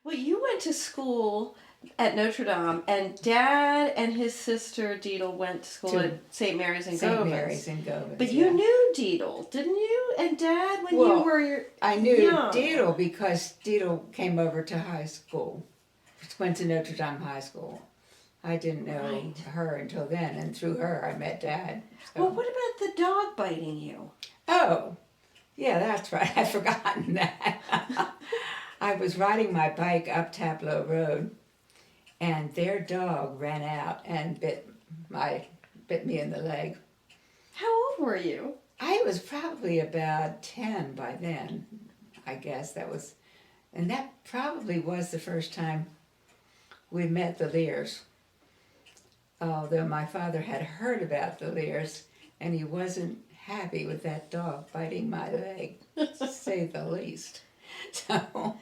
Well, you went to school at Notre Dame, and Dad and his sister Deedle went to school at St. Mary's in St. Govans. Mary's in Govans. But you knew Deedle, didn't you? And Dad, when you were I knew young. Deedle because Deedle came over to high school. Went to Notre Dame High School. I didn't know her until then, and through her I met Dad. So. Well, what about the dog biting you? Oh, yeah, that's right. I'd forgotten that. I was riding my bike up Tableau Road, and their dog ran out and bit me in the leg. How old were you? I was probably about 10 by then, I guess. And that probably was the first time we met the Lears. Although my father had heard about the Lears, and he wasn't happy with that dog biting my leg, to say the least. So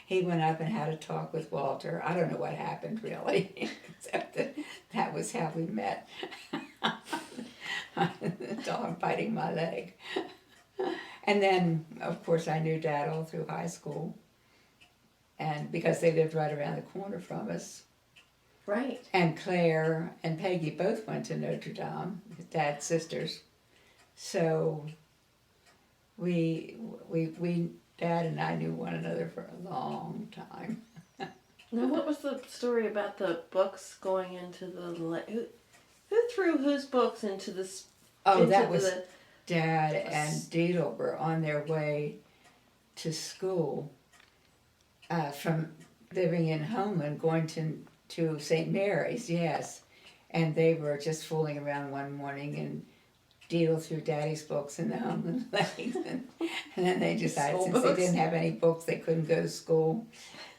he went up and had a talk with Walter. I don't know what happened really, except that was how we met. The dog biting my leg. And then, of course, I knew Dad all through high school. And because they lived right around the corner from us. Right. And Claire and Peggy both went to Notre Dame, Dad's sisters. So Dad and I knew one another for a long time. Now, what was the story about the books going into the... Who threw whose books into this? Oh, that was Dad and Deedle were on their way to school from living in Homeland, going to St. Mary's, yes. And they were just fooling around one morning, and Deedle threw Daddy's books in the Homeland Lakes. And then they decided since they didn't have any books, they couldn't go to school.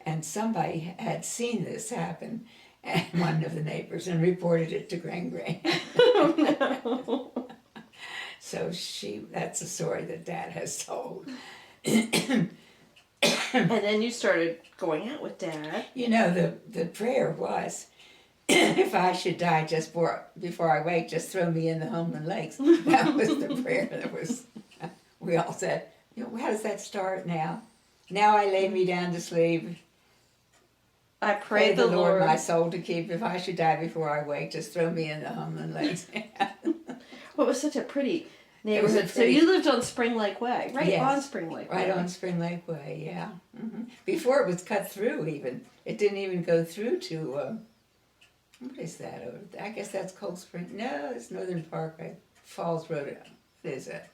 And somebody had seen this happen, and one of the neighbors, and reported it to Granny. Oh, no. So that's a story that Dad has told. And then you started going out with Dad. You know, the prayer was, if I should die just before I wake, just throw me in the Homeland Lakes. That was the prayer that we all said, how does that start now? Now I lay me down to sleep. I pray the Lord my soul to keep. If I should die before I wake, just throw me in the Homeland Lakes. Well, it was such a pretty neighborhood. So you lived on Spring Lake Way, right? Yes, on Spring Lake Way. Right on Spring Lake Way, yeah. Mm-hmm. Before it was cut through even. It didn't even go through to, what is that? I guess that's Cold Spring. No, it's Northern Parkway. Falls Road. What is it?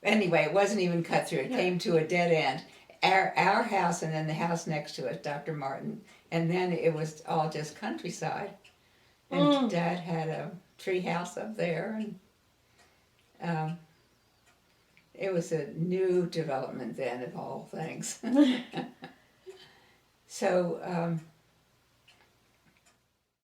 Anyway, it wasn't even cut through. It came to a dead end. Our house and then the house next to it, Dr. Martin. And then it was all just countryside. And Dad had a tree house up there. And it was a new development then of all things. So